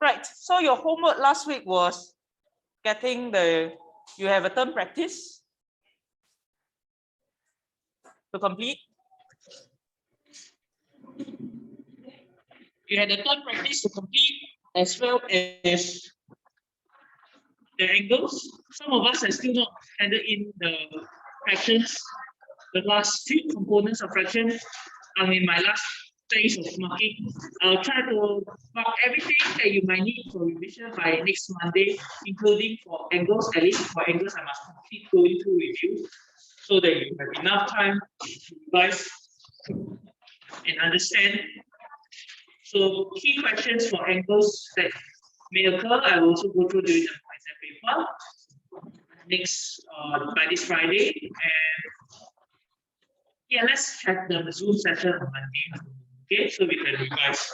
Right, so your homework last week was getting you have a term practice to complete. You had a term practice to complete as well as the angles. Some of us are still not handed in the fractions, the last few components of fractions. I'm in my last phase of marking. I'll try to mark everything that you might need for revision by next Monday, including for angles. At least for angles, I must keep going through with you so that you have enough time to revise and understand. So key questions for angles that may occur, I will also go through during the exam paper next by this Friday. And yeah, let's check the Zoom session on Monday. Okay, so we can revise.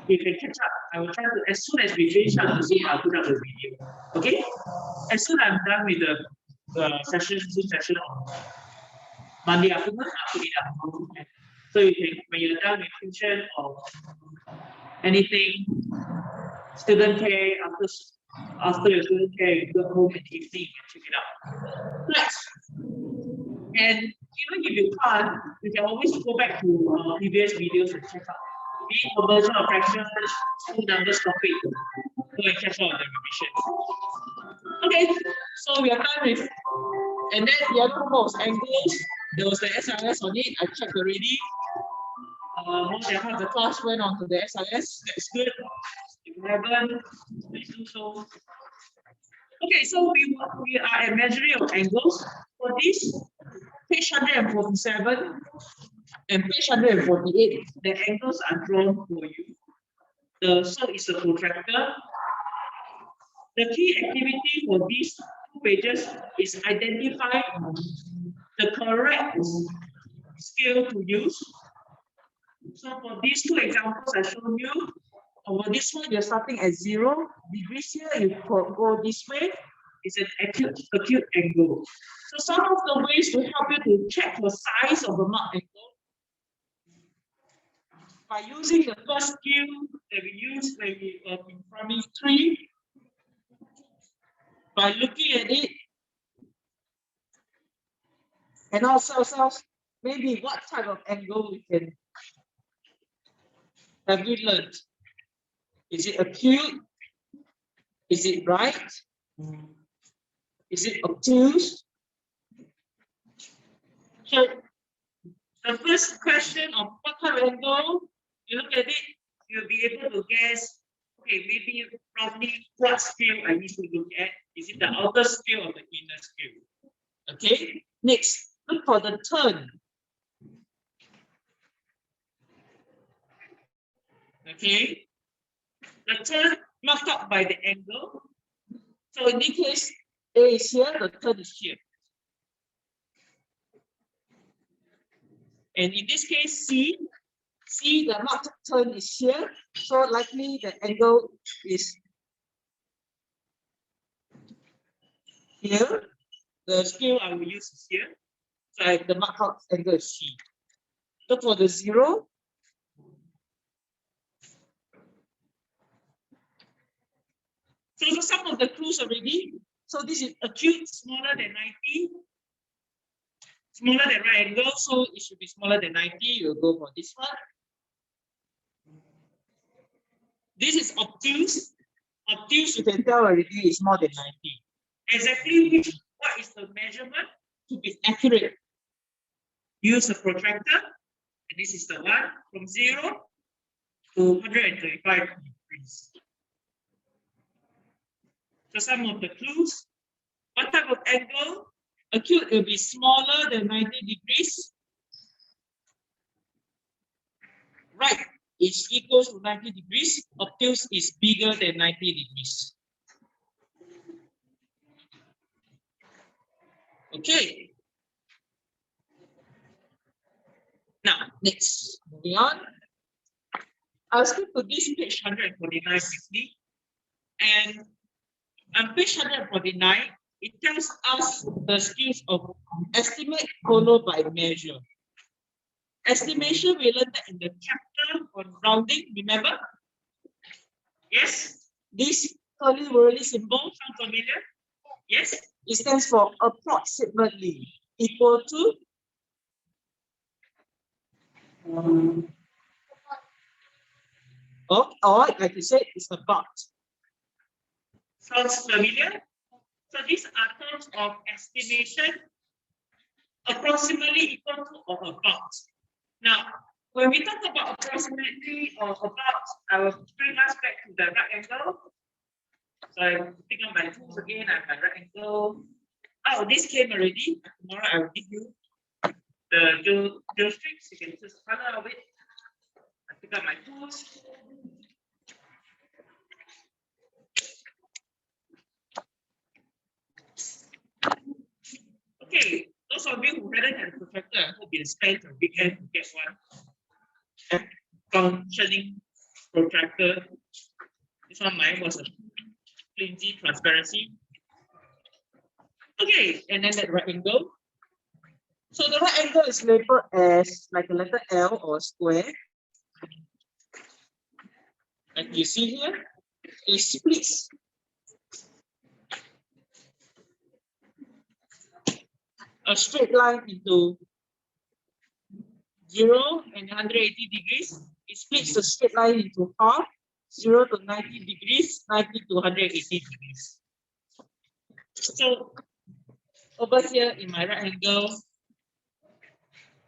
We can catch up. I will try to, as soon as we finish up the Zoom, I'll put up the video. Okay? As soon as I'm done with the Zoom session on Monday afternoon, I'll put it up. So you can, when you're done with tuition or anything, student care, after your student care, you go home in the evening and check it out. Right. And even if you can't, you can always go back to previous videos and check out. Be conversion of fractions, school numbers topic. Go and catch all the revisions. Okay, so we are done with, and then the other one was angles. There was the SIS on it. I checked already. More than half the class went on to the SIS. That's good. If you haven't, please do so. Okay, so we are at measuring of angles. For this, page 147 and page 148, the angles are drawn for you. So it's a protractor. The key activity for these two pages is identify the correct scale to use. So for these two examples I showed you, over this one you're starting at 0 degrees here, you go this way, it's an acute angle. So some of the ways to help you to check the size of the marked angle by using the first scale that we used when we were in primary 3, by looking at it, and also maybe what type of angle we can have we learned. Is it acute? Is it right? Is it obtuse? So the first question of what type of angle, you look at it, you'll be able to guess, okay, maybe roughly what scale I need to look at. Is it the outer scale or the inner scale? Okay, next, look for the turn. Okay, the turn marked up by the angle. So in this case, A is here, the turn is here. And in this case, C, the marked turn is here. So likely the angle is here. The scale I will use is here. So the marked out angle is C. Look for the 0. So some of the clues already. So this is acute, smaller than 90. Smaller than right angle, so it should be smaller than 90. You'll go for this one. This is obtuse. Obtuse, you can tell already is more than 90. Exactly what is the measurement to be accurate? Use a protractor, and this is the one from 0 to 135 degrees. So some of the clues. What type of angle? Acute will be smaller than 90 degrees. Right is equal to 90 degrees. Obtuse is bigger than 90 degrees. Okay. Now, next, moving on. I'll skip to this page 149 quickly. And on page 149, it tells us the skills of estimate followed by measure. Estimation, we learned that in the chapter on rounding, remember? Yes? This curly word symbol sound familiar? Yes? It stands for approximately equal to or like you said, it's about. Sounds familiar? So these are terms of estimation, approximately equal to or about. Now, when we talk about approximately or about, I will bring us back to the right angle. So I pick up my tools again, I have my right angle. Oh, this came already. Tomorrow I will give you the drill strips. You can choose the color of it. I pick up my tools. Okay, those of you who hadn't had a protractor, I hope you spent a weekend to get one. Functioning protractor. This one mine was a flimsy transparency. Okay, and then that right angle. So the right angle is labeled as like a letter L or square. Like you see here, it splits a straight line into 0 and 180 degrees. It splits the straight line into half, 0 to 90 degrees, 90 to 180 degrees. So over here in my right angle,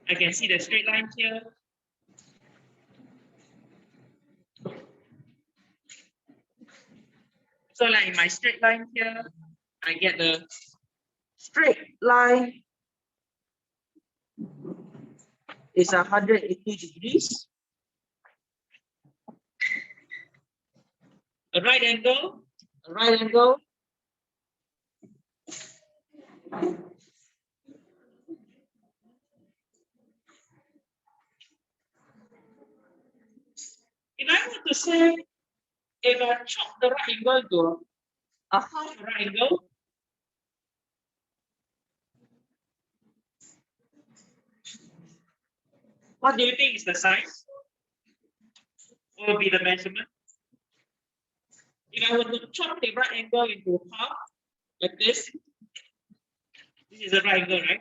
I can see the straight line here. So like in my straight line here, I get the straight line is 180 degrees. A right angle. If I were to say, if I chop the right angle to a half right angle, what do you think is the size? What will be the measurement? If I were to chop the right angle into half, like this is a right angle, right?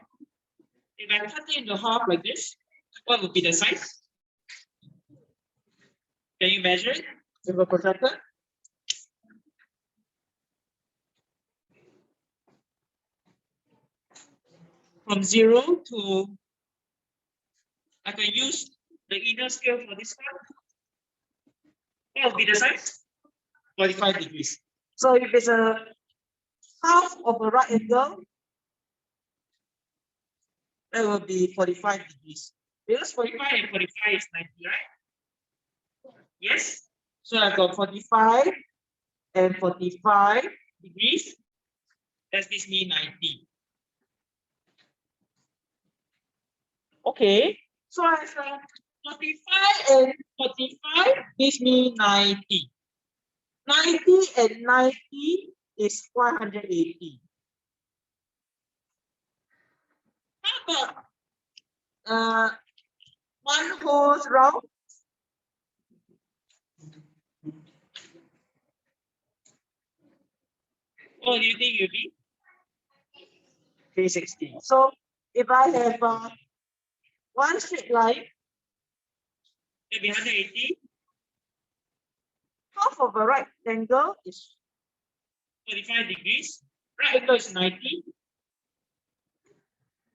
If I cut it into half like this, what would be the size? Can you measure it with a protractor? From 0 to, I can use the inner scale for this one. What will be the size? 45 degrees. So if it's a half of a right angle, that will be 45 degrees. Because 45 and 45 is 90, right? Yes. So I got 45 and 45 degrees. Does this mean 90? Okay. So I have 45 and 45, this means 90. 90 and 90 is 180. How about one whole round? What do you think it will be? 360. So if I have one straight line, it will be 180. Half of a right angle is 45 degrees. Right angle is 90.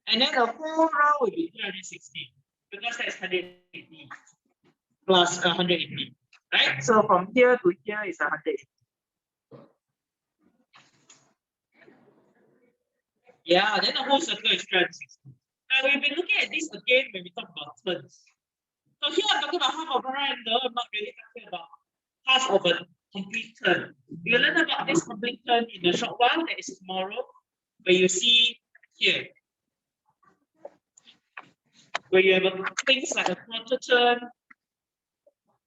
And then the whole round will be 360 because that's 180 plus 180. Right? So from here to here is 180. Yeah, then the whole circle is 360. Now we've been looking at this again when we talk about turns. So here I'm talking about half of a right angle. I'm not really talking about half of a complete turn. We'll learn about this complete turn in a short while. That is tomorrow, where you see here, where you have things like a quarter turn,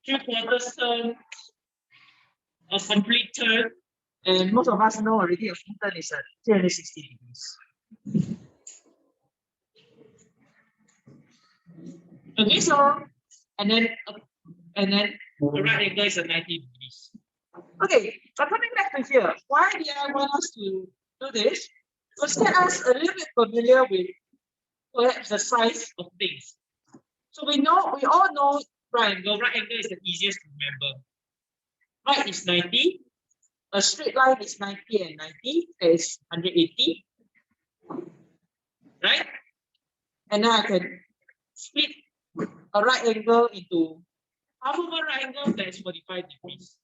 3/4 turn, a complete turn. And most of us know already a full turn is 360 degrees. Okay, so and then the right angle is 90 degrees. Okay, but coming back to here, why do I want us to do this? To get us a little bit familiar with perhaps the size of things. So we all know right angle. Right angle is the easiest to remember. Right is 90. A straight line is 90 and 90 is 180. Right? And now I can split a right angle into half of a right angle, that is 45 degrees.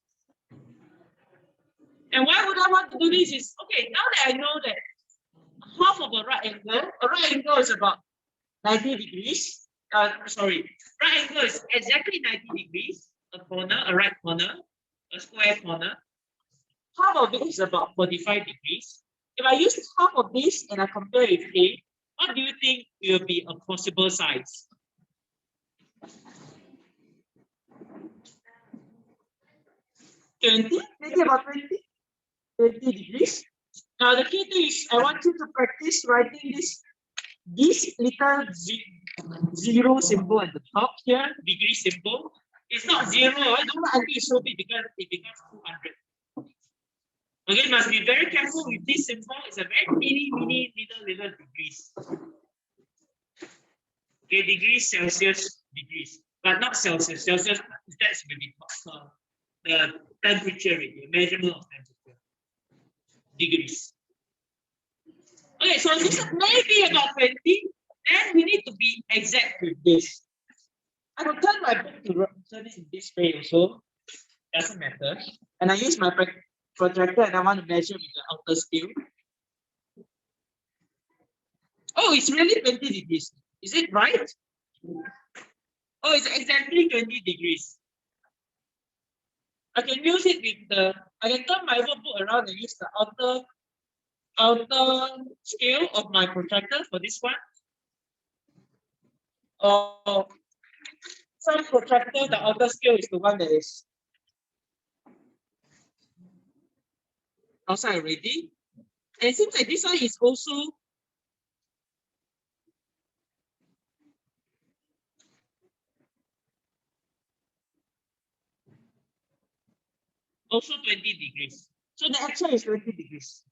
And why would I want to do this is, okay, now that I know that half of a right angle is about 90 degrees. Right angle is exactly 90 degrees, a right corner, a square corner. Half of it is about 45 degrees. If I use half of this and I compare with A, what do you think will be a possible size? Maybe about 20 degrees. Now the key thing is I want you to practice writing this little zero symbol at the top here, degree symbol. It's not zero. I don't want to be so big because it becomes 200. Okay, must be very careful with this symbol. It's a very mini little degrees. Okay, degrees Celsius, degrees, but not Celsius. Celsius, that's maybe the temperature, the measurement of temperature. Degrees. Okay, so this is maybe about 20. Then we need to be exact with this. I will turn my book to turn it in this way also. Doesn't matter. And I use my protractor and I want to measure with the outer scale. Oh, it's really 20 degrees. Is it right? Oh, it's exactly 20 degrees. I can use it with I can turn my workbook around and use the outer scale of my protractor for this one. Or some protractor, the outer scale is the one that is outside already. And it seems like this one is also also 20 degrees. So the actual is 20 degrees.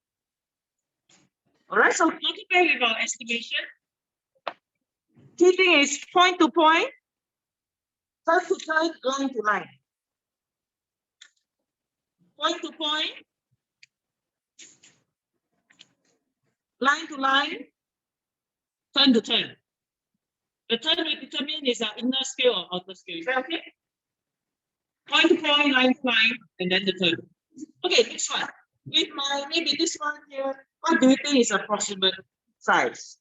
All right, so multiply with our estimation. Key thing is point to point, turn to turn, line to line. Point to point, line to line, turn to turn. The turn we determine is our inner scale or outer scale. Is that okay? Point to point, line to line, and then the turn. Okay, next one. With my maybe this one here, what do you think is approximate size?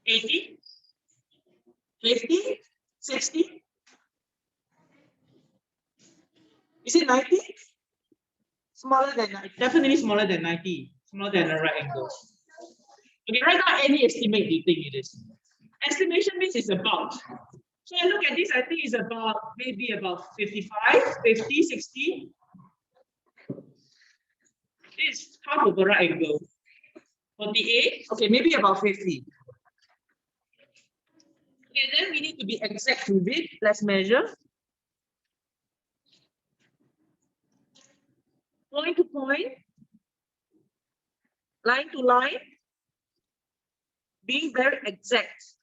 80, 50, 60. Is it 90? Smaller than 90. Definitely smaller than 90. Smaller than a right angle. Okay, right now, any estimate do you think it is? Estimation means it's about. So I look at this, I think it's about maybe about 55, 50, 60. It's half of a right angle. 48, okay, maybe about 50. Okay, then we need to be exact with it. Let's measure. Point to point, line to line, being very exact.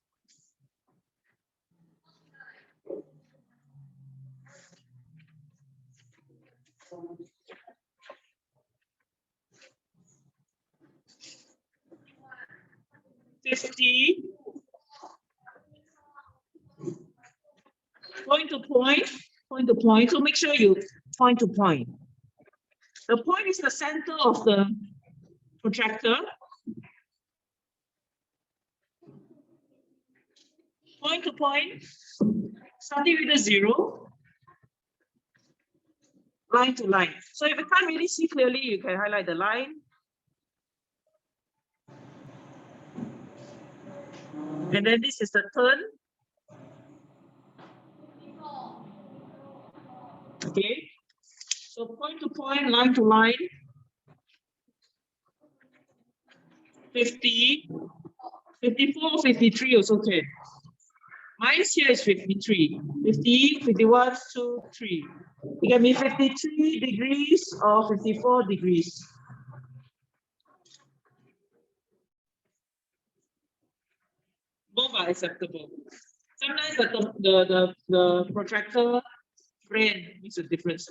Point to point, point to point. So make sure you point to point. The point is the center of the protractor. Point to point, starting with a 0, line to line. So if you can't really see clearly, you can highlight the line. And then this is the turn. Okay, so point to point, line to line, 50, 54, 53 also can. Mine here is 53, 50, 51, 2, 3. It can be 53 degrees or 54 degrees. Both are acceptable. Sometimes the protractor brand makes a difference.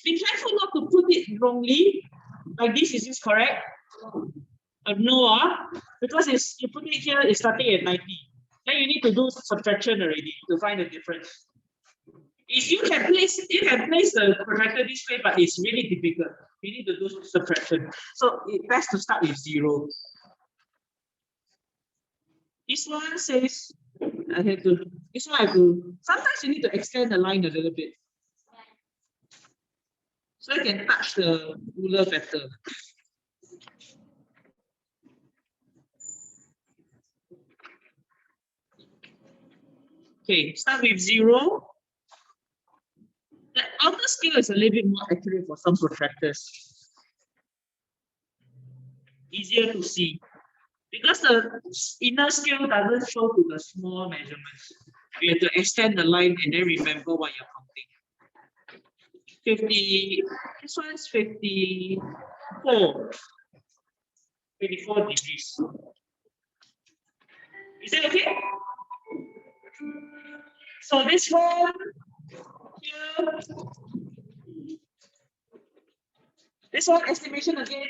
Be careful not to put it wrongly. Like this, is this correct? No, because it's, you put it here, it's starting at 90. Then you need to do subtraction already to find the difference. If you can place the protractor this way, but it's really difficult. You need to do subtraction. So it's best to start with 0. This one says I have to. This one I have to. Sometimes you need to extend the line a little bit, so you can touch the ruler better. Okay, start with 0. The outer scale is a little bit more accurate for some protractors. Easier to see. Because the inner scale doesn't show to the small measurements. You have to extend the line and then remember what you're counting. 50, this one's 54. 54 degrees. Is that okay? So this one here. This one estimation again.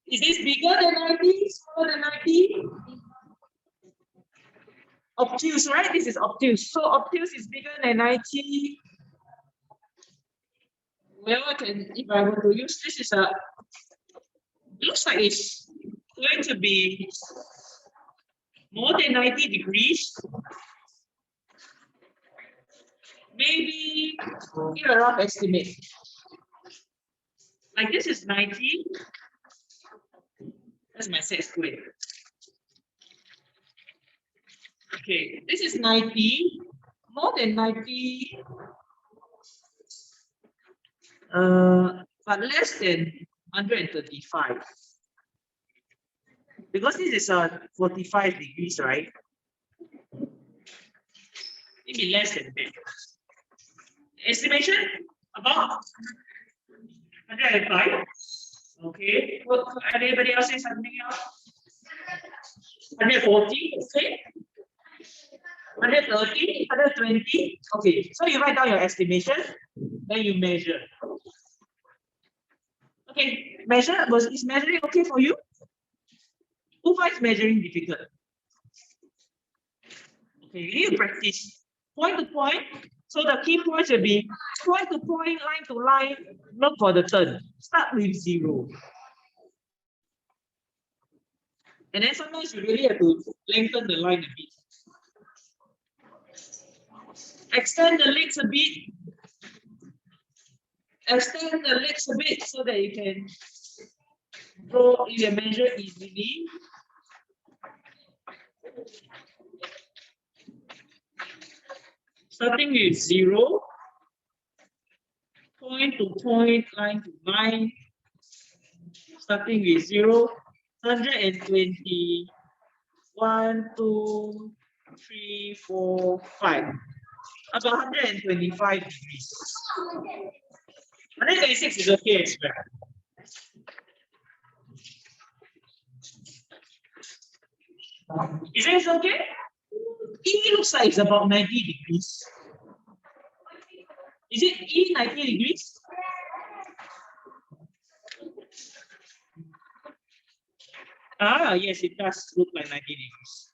Is this bigger than 90? Smaller than 90? Obtuse, right? This is obtuse. So obtuse is bigger than 90. Well, if I were to use this, it looks like it's going to be more than 90 degrees. Maybe give a rough estimate. Like this is 90. That's my set square. Okay, this is 90, more than 90, but less than 135. Because this is 45 degrees, right? Maybe less than that. Estimation about 105. Okay. What, anybody else say something else? 140. Okay. 130, 120. Okay. So you write down your estimation, then you measure. Okay. Measure. Is measuring okay for you? Who finds measuring difficult? Okay. You need to practice point to point. So the key points will be point to point, line to line. Look for the turn. Start with 0. And then sometimes you really have to lengthen the line a bit. Extend the legs a bit. Extend the legs a bit so that you can draw, you can measure easily. Starting with 0, point to point, line to line. Starting with 0, 120, 1, 2, 3, 4, 5. About 125 degrees. 126 is okay as well. Is this okay? E looks like it's about 90 degrees. Is it E 90 degrees? Ah, yes, it does look like 90 degrees.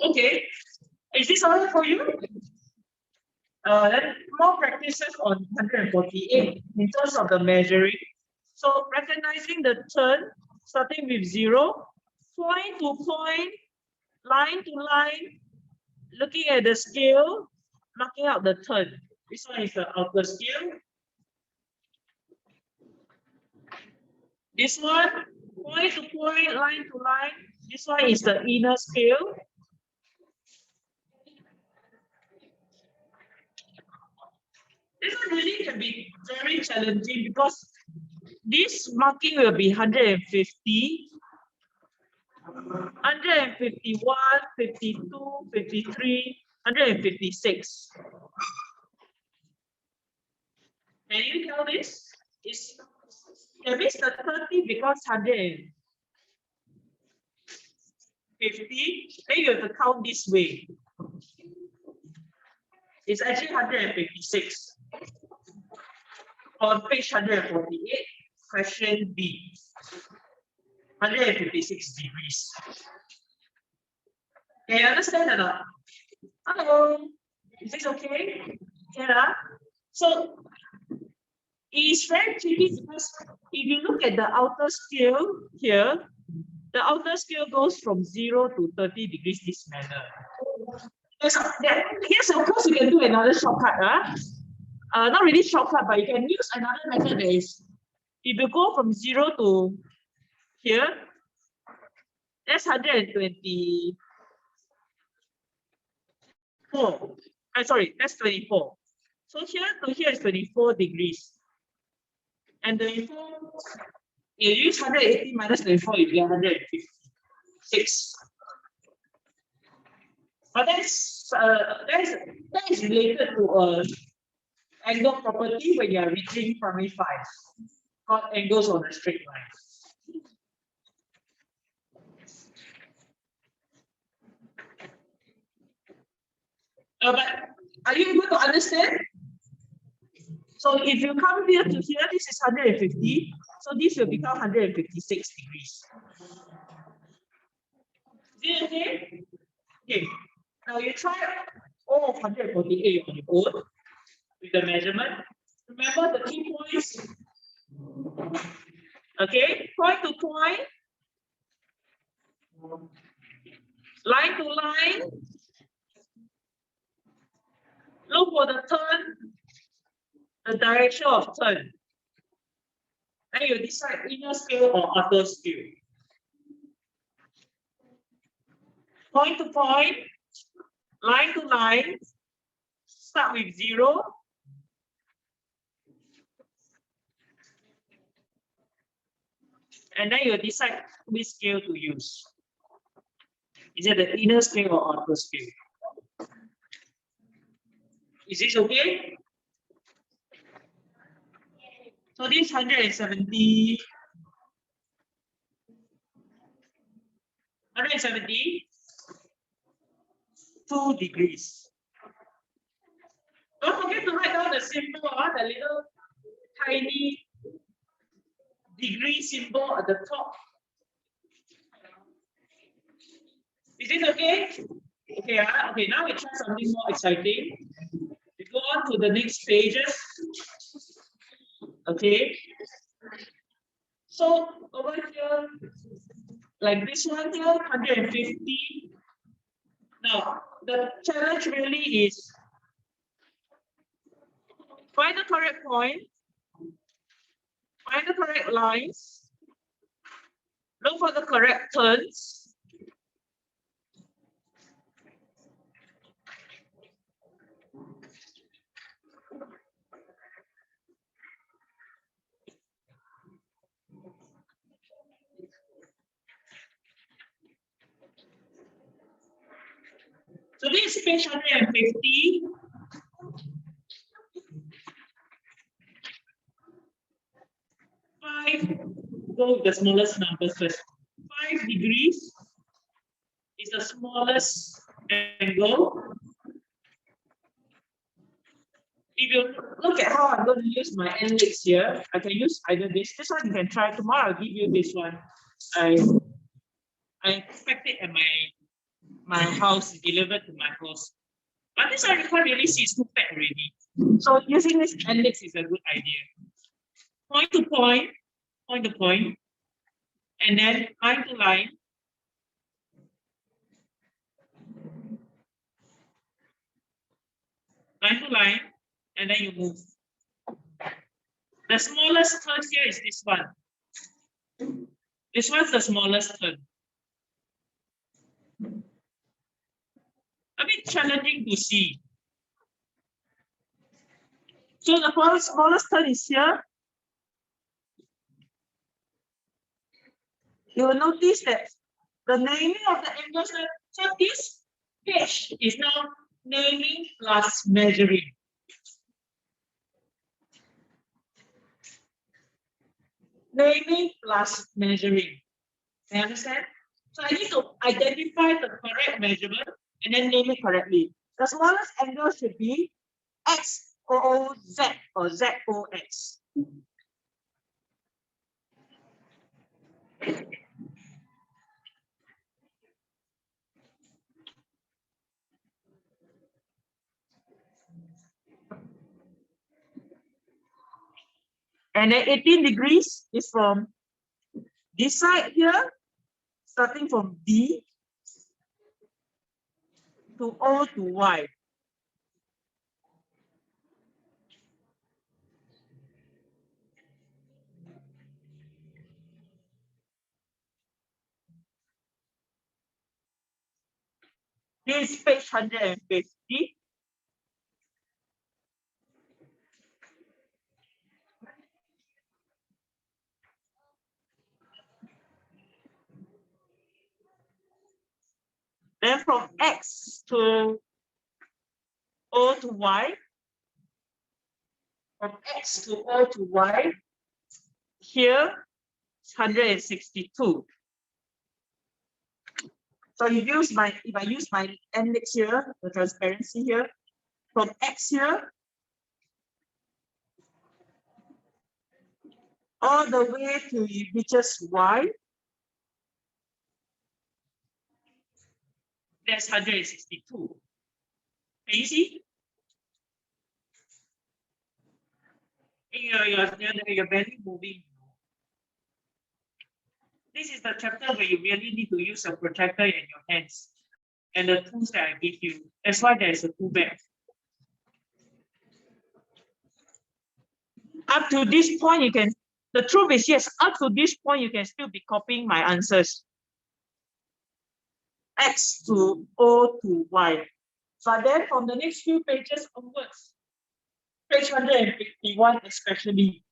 Okay, is this all for you? Then more practices on 148 in terms of the measuring. So recognizing the turn, starting with 0, point to point, line to line, looking at the scale, marking out the turn. This one is the outer scale. This one, Point to point, line to line. This one is the inner scale. This one really can be very challenging because this marking will be 150, 151, 52, 53, 156. Can you tell this? That means the 30 becomes 150. Then you have to count this way. It's actually 156. On page 148, question B. 156 degrees. Can you understand or not? Hello. Is this okay? Yeah. So it's very tricky because if you look at the outer scale here, the outer scale goes from 0 to 30 degrees this manner. Yes, of course, you can do another shortcut. Not really shortcut, but you can use another method that is, if you go from 0 to here, that's 124. Sorry, that's 24. So here to here is 24 degrees. And 24, you use 180 minus 24, you get 156. But that is related to angle property when you are reaching primary 5, called angles on a straight line. But are you able to understand? So if you come here to here, this is 150. So this will become 156 degrees. Is it okay? Okay. Now you try all of 148 on your own with the measurement. Remember the key points. Okay, point to point, line to line. Look for the turn, the direction of turn. And you decide inner scale or outer scale. Point to point, line to line. Start with 0. And then you decide which scale to use. Is it the inner scale or outer scale? Is this okay? So this 172 degrees. Don't forget to write down the symbol, the little tiny degree symbol at the top. Is it okay? Okay, okay, now we try something more exciting. We go on to the next pages. Okay. So over here, like this one here, 150. Now, the challenge really is find the correct point, find the correct lines, look for the correct turns. So this is page 150. Go with the smallest numbers first. 5 degrees is the smallest angle. If you look at how I'm going to use my index here, I can use either this. This one you can try tomorrow. I'll give you this one. I expect it at my house, delivered to my house. But this one you can't really see, it's too fat already. So using this index is a good idea. Point to point, and then line to line. Line to line, and then you move. The smallest turn here is this one. This one's the smallest turn. A bit challenging to see. So the smallest turn is here. You will notice that the naming of the angles, so this page is now naming plus measuring. Naming plus measuring. You understand? So I need to identify the correct measurement and then name it correctly. The smallest angle should be XOZ or ZOX. And then 18 degrees is from this side here, starting from D to O to Y. This is page 150. Then from X to O to Y, from X to O to Y, here, 162. So you use if I use my index here, the transparency here, from X here, all the way to it reaches Y, that's 162. Can you see? You're barely moving. This is the chapter where you really need to use a protractor in your hands and the tools that I give you. That's why there is a tool bag. Up to this point, you can, the truth is, yes, up to this point, you can still be copying my answers. X to O to Y. But then from the next few pages onwards, page 151 especially,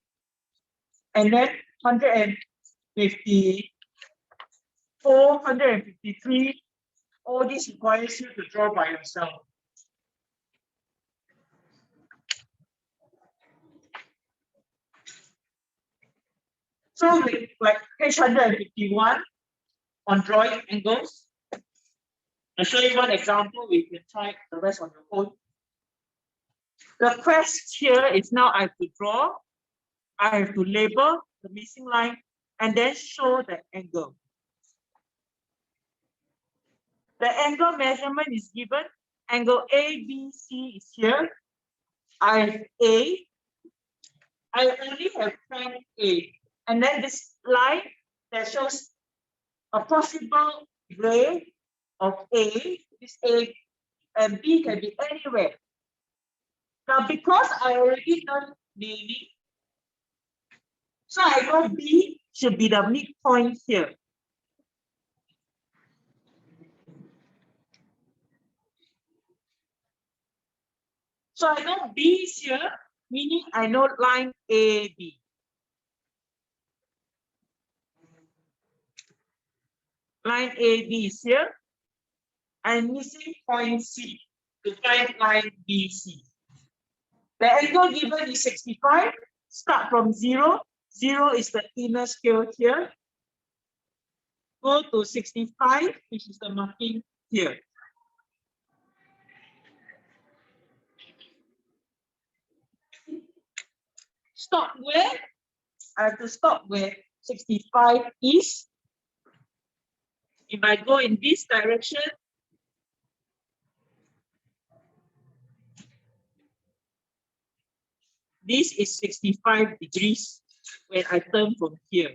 and then 154, 153, all this requires you to draw by yourself. So like page 151 on drawing angles, I'll show you one example. We can try the rest on your own. The quest here is now I have to draw, I have to label the missing line, and then show the angle. The angle measurement is given. Angle ABC is here. I have A. I only have point A. And then this line that shows a possible ray of A, this A and B can be anywhere. Now, because I already know naming, so I know B should be the midpoint here. So I know B is here, meaning I know line AB. Line AB is here. I'm missing point C to find line BC. The angle given is 65. Start from 0. 0 is the inner scale here. Go to 65, which is the marking here. Stop where? I have to stop where 65 is. If I go in this direction, this is 65 degrees when I turn from here.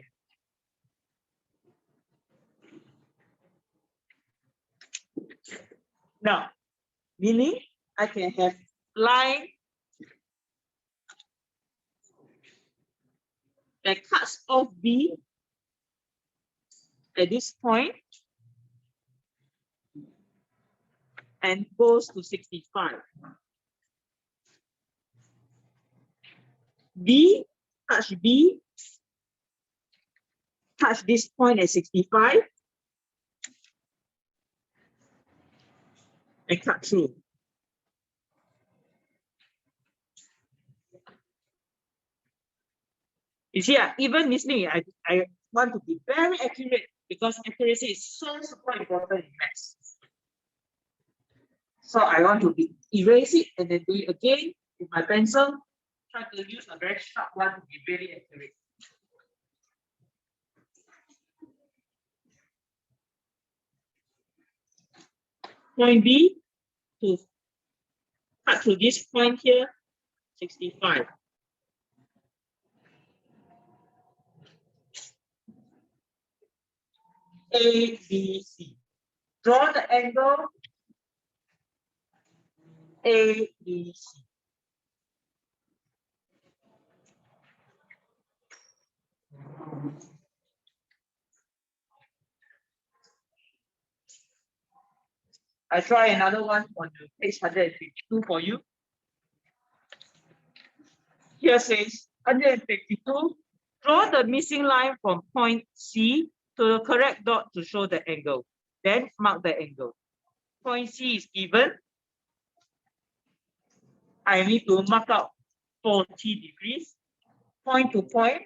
Now, meaning I can have line that cuts off B at this point and goes to 65. B, touch B, touch this point at 65, and cut through. You see, even listening, I want to be very accurate because accuracy is so super important in maths. So I want to erase it and then do it again with my pencil. Try to use a very sharp one to be very accurate. Point B to cut to this point here, 65. A, B, C. Draw the angle A, B, C. I try another one on the page 152 for you. Here says 152. Draw the missing line from point C to the correct dot to show the angle. Then mark the angle. Point C is given. I need to mark out 40 degrees. Point to point.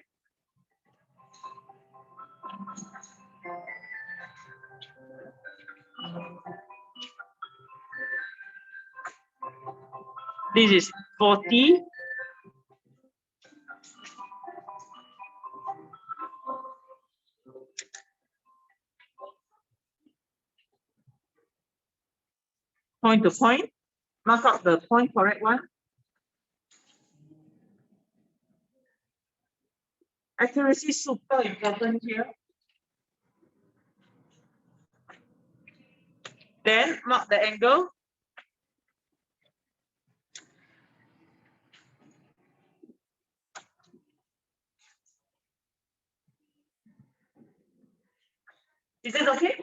This is 40. Point to point. Mark out the point correct one. Accuracy is super important here. Then mark the angle. Is it okay?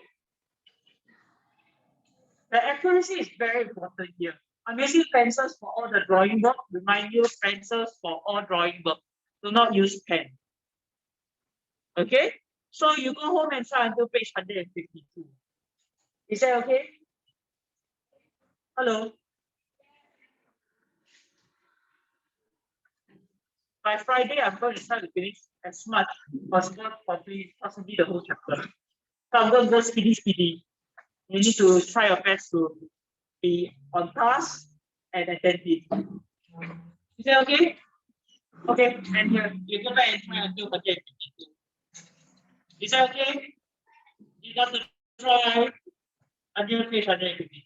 The accuracy is very important here. I'm using pencils for all the drawing work. Remind you, pencils for all drawing work. Do not use pen. Okay? So you go home and try until page 152. Is that okay? Hello? By Friday, I'm going to try to finish as much possible, possibly the whole chapter. So I'm going to go speedy. You need to try your best to be on task and attentive. Is that okay? Okay, and here you go back and try until 152. Is that okay? You got to try until page 152.